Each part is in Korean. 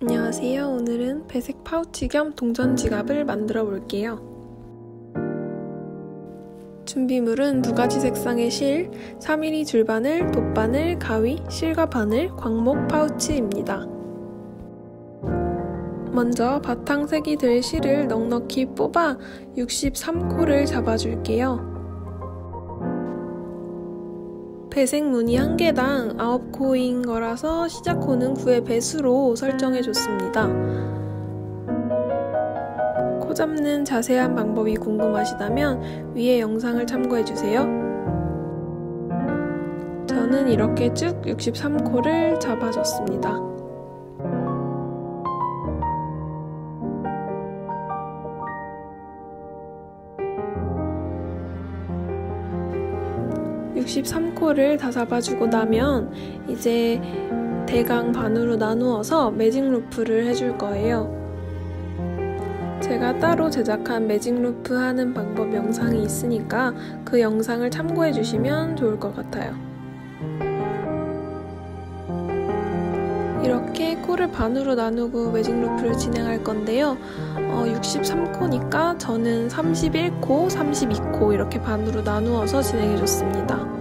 안녕하세요. 오늘은 배색 파우치 겸 동전 지갑을 만들어 볼게요. 준비물은 두 가지 색상의 실, 3mm 줄바늘, 돗바늘, 가위, 실과 바늘, 광목 파우치입니다. 먼저 바탕색이 될 실을 넉넉히 뽑아 63코를 잡아줄게요. 배색 무늬 1개당 9코인 거라서 시작코는 9의 배수로 설정해줬습니다. 코 잡는 자세한 방법이 궁금하시다면 위의 영상을 참고해주세요. 저는 이렇게 쭉 63코를 잡아줬습니다. (63코를) 다 잡아주고 나면 이제 대강 반으로 나누어서 매직 루프를 해줄 거예요. 제가 따로 제작한 매직 루프 하는 방법 영상이 있으니까 그 영상을 참고해 주시면 좋을 것 같아요. 이렇게 코를 반으로 나누고 매직 루프를 진행할 건데요. 63코니까 저는 31코, 32코 이렇게 반으로 나누어서 진행해줬습니다.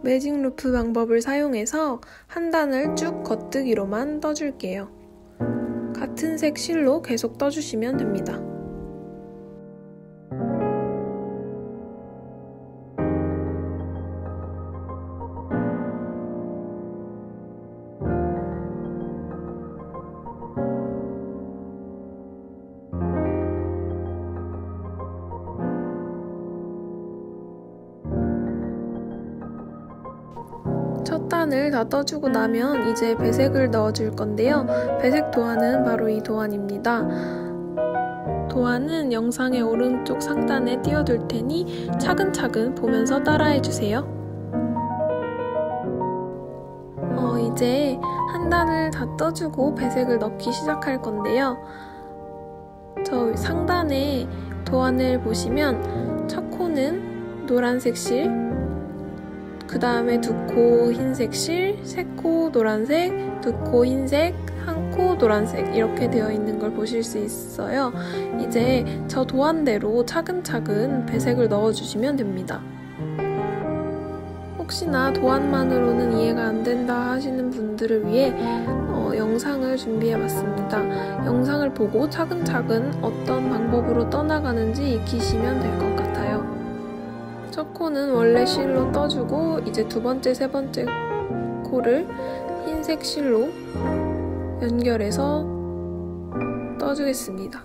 매직 루프 방법을 사용해서 한 단을 쭉 겉뜨기로만 떠줄게요. 같은 색 실로 계속 떠주시면 됩니다. 첫 단을 다 떠주고 나면 이제 배색을 넣어줄 건데요. 배색 도안은 바로 이 도안입니다. 도안은 영상의 오른쪽 상단에 띄워둘 테니 차근차근 보면서 따라해주세요. 이제 한 단을 다 떠주고 배색을 넣기 시작할 건데요. 저 상단에 도안을 보시면 첫 코는 노란색 실, 그 다음에 2코 흰색 실, 3코 노란색, 2코 흰색, 1코 노란색 이렇게 되어 있는 걸 보실 수 있어요. 이제 저 도안대로 차근차근 배색을 넣어주시면 됩니다. 혹시나 도안만으로는 이해가 안 된다 하시는 분들을 위해 영상을 준비해봤습니다. 영상을 보고 차근차근 어떤 방법으로 떠나가는지 익히시면 될 것 같아요. 첫 코는 원래 실로 떠주고 이제 두 번째, 세 번째 코를 흰색 실로 연결해서 떠주겠습니다.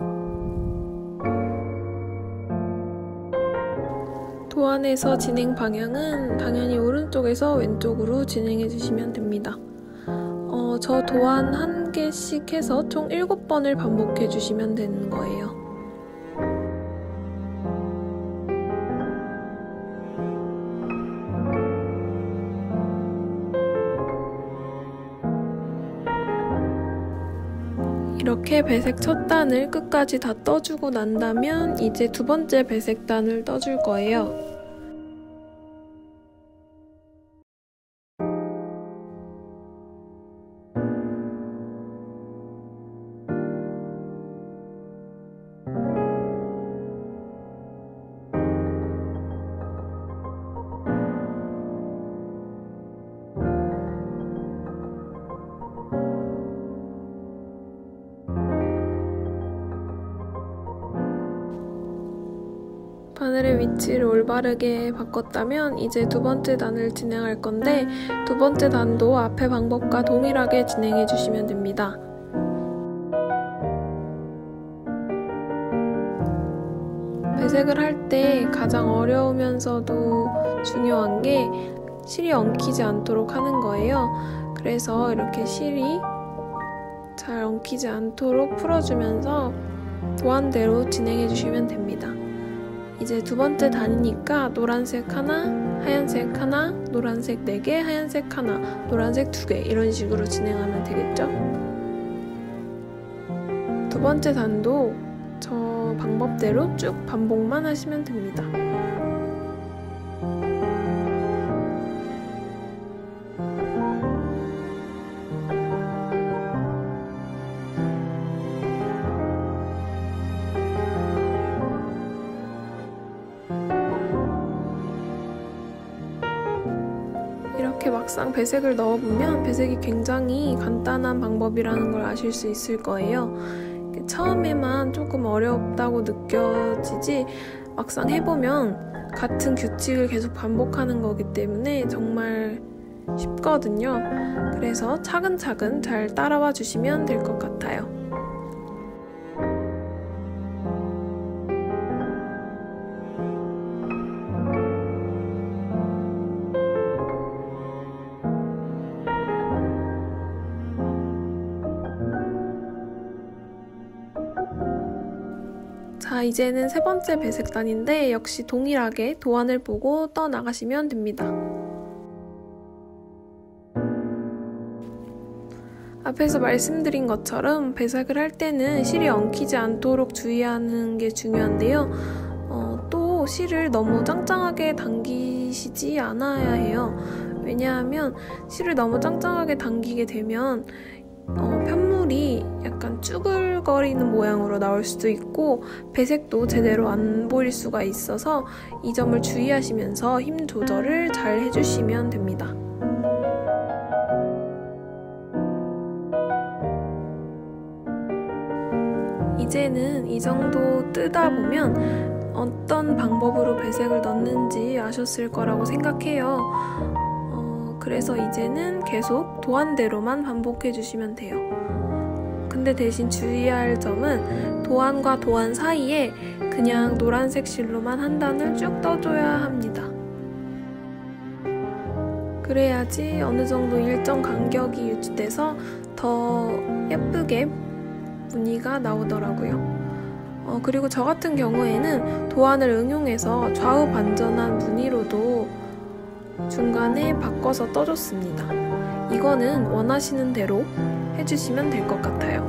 도안에서 진행 방향은 당연히 오른쪽에서 왼쪽으로 진행해 주시면 됩니다. 저 도안 1개씩 해서 총 7번을 반복해 주시면 되는 거예요. 이렇게 배색 첫 단을 끝까지 다 떠주고 난다면 이제 두 번째 배색 단을 떠줄 거예요. 바늘의 위치를 올바르게 바꿨다면 이제 두 번째 단을 진행할 건데 두 번째 단도 앞의 방법과 동일하게 진행해 주시면 됩니다. 배색을 할 때 가장 어려우면서도 중요한 게 실이 엉키지 않도록 하는 거예요. 그래서 이렇게 실이 잘 엉키지 않도록 풀어주면서 도안대로 진행해 주시면 됩니다. 이제 두 번째 단이니까 노란색 하나, 하얀색 하나, 노란색 4개, 하얀색 하나, 노란색 2개 이런 식으로 진행하면 되겠죠? 두 번째 단도 저 방법대로 쭉 반복만 하시면 됩니다. 이렇게 막상 배색을 넣어보면 배색이 굉장히 간단한 방법이라는 걸 아실 수 있을 거예요. 처음에만 조금 어렵다고 느껴지지 막상 해보면 같은 규칙을 계속 반복하는 거기 때문에 정말 쉽거든요. 그래서 차근차근 잘 따라와 주시면 될 것 같아요. 자, 이제는 세 번째 배색단인데 역시 동일하게 도안을 보고 떠나가시면 됩니다. 앞에서 말씀드린 것처럼 배색을 할 때는 실이 엉키지 않도록 주의하는 게 중요한데요. 또 실을 너무 짱짱하게 당기시지 않아야 해요. 왜냐하면 실을 너무 짱짱하게 당기게 되면 편물이 약간 쭈글거리는 모양으로 나올 수도 있고 배색도 제대로 안 보일 수가 있어서 이 점을 주의하시면서 힘 조절을 잘 해주시면 됩니다. 이제는 이 정도 뜨다 보면 어떤 방법으로 배색을 넣는지 아셨을 거라고 생각해요. 그래서 이제는 계속 도안대로만 반복해 주시면 돼요. 근데 대신 주의해야 할 점은 도안과 도안 사이에 그냥 노란색 실로만 한 단을 쭉 떠줘야 합니다. 그래야지 어느 정도 일정 간격이 유지돼서 더 예쁘게 무늬가 나오더라고요. 그리고 저 같은 경우에는 도안을 응용해서 좌우 반전한 무늬로도 중간에 바꿔서 떠줬습니다. 이거는 원하시는 대로 해주시면 될 것 같아요.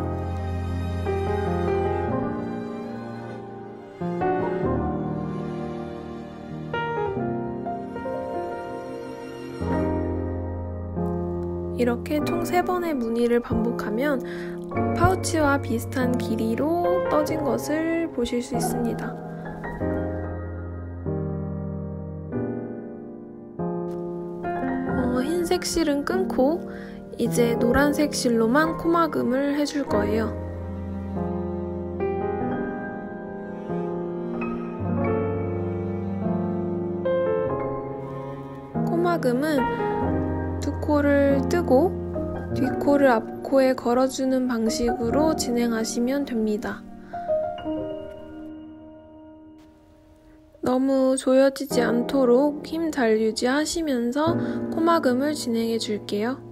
이렇게 총 3번의 무늬를 반복하면 파우치와 비슷한 길이로 떠진 것을 보실 수 있습니다. 흰색 실은 끊고 이제 노란색 실로만 코막음을 해줄 거예요. 코막음은 두 코를 뜨고 뒷코를 앞코에 걸어주는 방식으로 진행하시면 됩니다. 너무 조여지지 않도록 힘 잘 유지하시면서 코막음을 진행해 줄게요.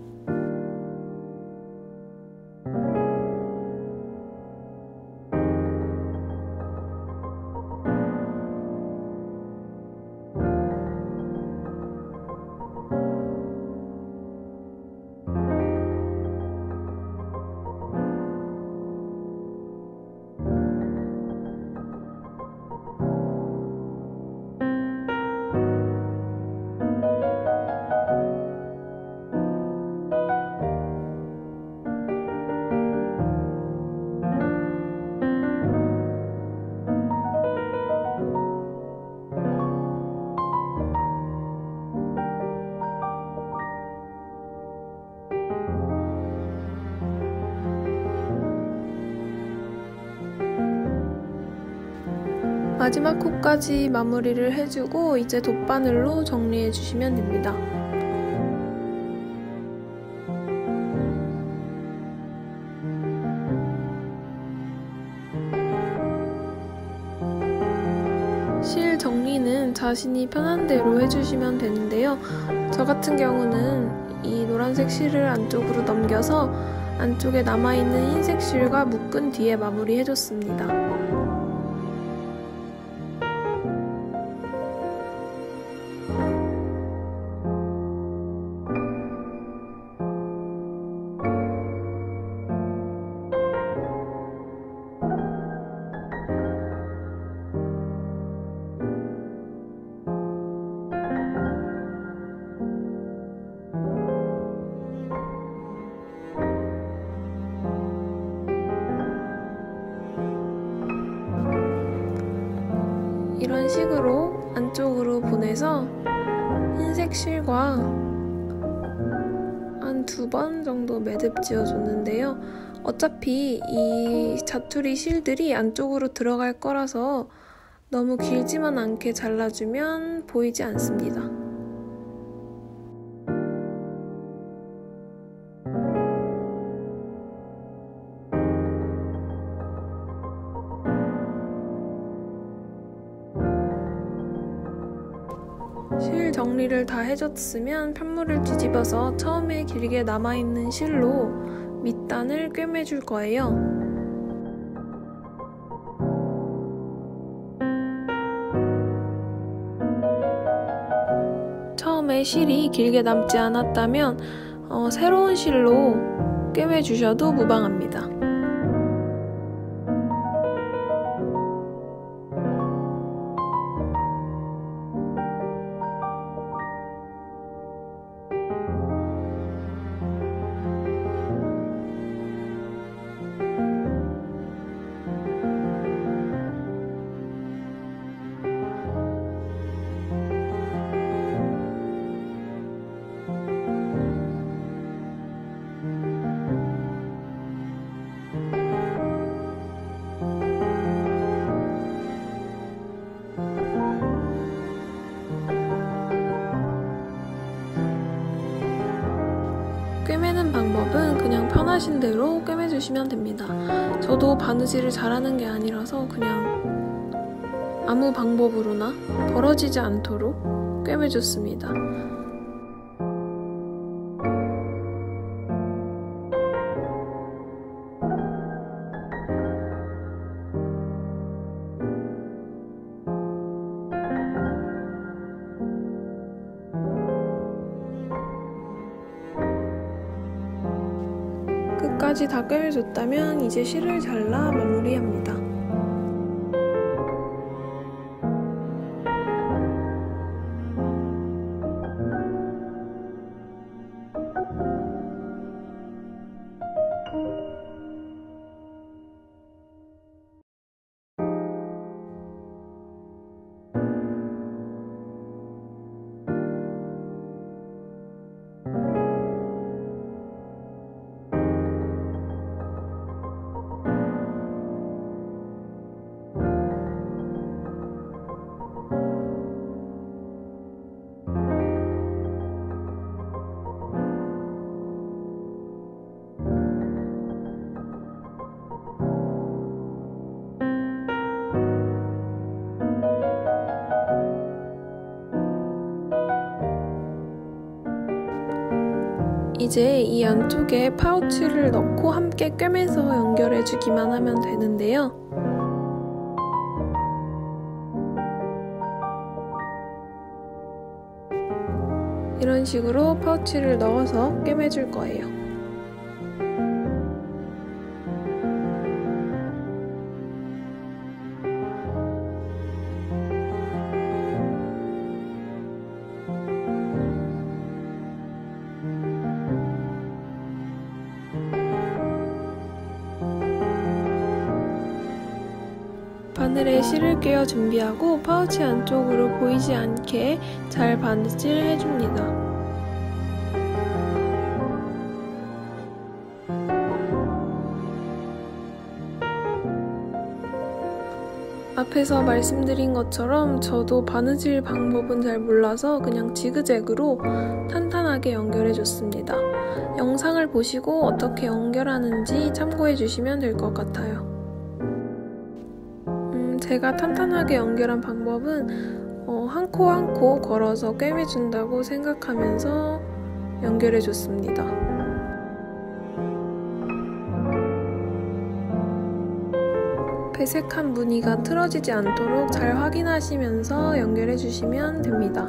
마지막 코까지 마무리를 해주고 이제 돗바늘로 정리해 주시면 됩니다. 자신이 편한 대로 해주시면 되는데요. 저 같은 경우는 이 노란색 실을 안쪽으로 넘겨서 안쪽에 남아있는 흰색 실과 묶은 뒤에 마무리해줬습니다. 이런 식으로 안쪽으로 보내서 흰색 실과 한 2번 정도 매듭 지어줬는데요. 어차피 이 자투리 실들이 안쪽으로 들어갈 거라서 너무 길지만 않게 잘라주면 보이지 않습니다. 실 정리를 다 해줬으면 편물을 뒤집어서 처음에 길게 남아있는 실로 밑단을 꿰매줄 거예요. 처음에 실이 길게 남지 않았다면 새로운 실로 꿰매주셔도 무방합니다. 꿰매는 방법은 그냥 편하신 대로 꿰매주시면 됩니다. 저도 바느질을 잘하는 게 아니라서 그냥 아무 방법으로나 벌어지지 않도록 꿰매줬습니다. 끝까지 다 꿰매줬다면 이제 실을 잘라 마무리합니다. 이제 이 안쪽에 파우치를 넣고 함께 꿰매서 연결해주기만 하면 되는데요. 이런 식으로 파우치를 넣어서 꿰매줄 거예요. 바늘에 실을 꿰어 준비하고 파우치 안쪽으로 보이지 않게 잘 바느질 해줍니다. 앞에서 말씀드린 것처럼 저도 바느질 방법은 잘 몰라서 그냥 지그재그로 탄탄하게 연결해줬습니다. 영상을 보시고 어떻게 연결하는지 참고해주시면 될 것 같아요. 제가 탄탄하게 연결한 방법은 한 코 한 코 걸어서 꿰매준다고 생각하면서 연결해줬습니다. 배색한 무늬가 틀어지지 않도록 잘 확인하시면서 연결해주시면 됩니다.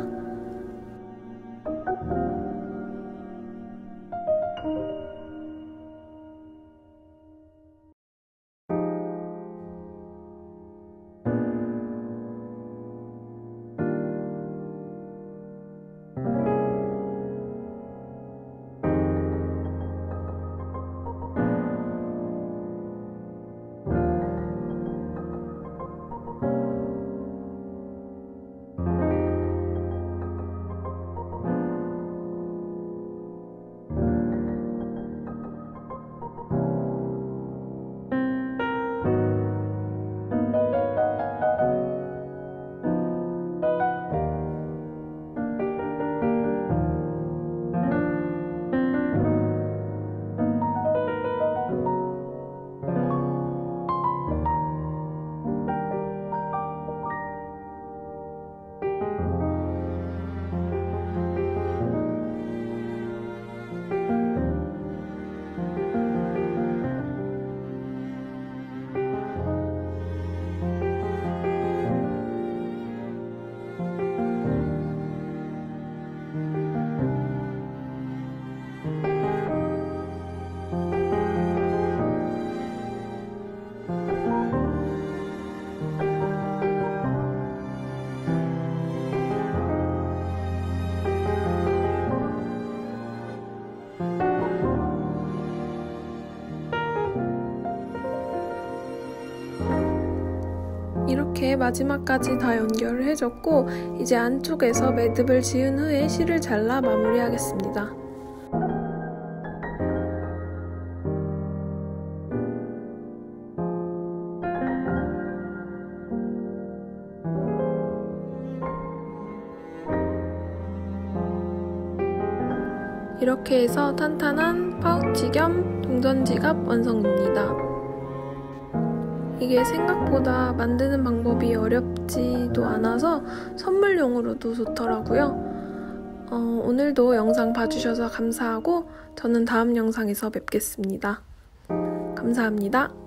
이렇게 마지막까지 다 연결을 해줬고 이제 안쪽에서 매듭을 지은 후에 실을 잘라 마무리하겠습니다. 이렇게 해서 탄탄한 파우치 겸 동전 지갑 완성입니다. 이게 생각보다 만드는 방법이 어렵지도 않아서 선물용으로도 좋더라고요. 오늘도 영상 봐주셔서 감사하고 저는 다음 영상에서 뵙겠습니다. 감사합니다.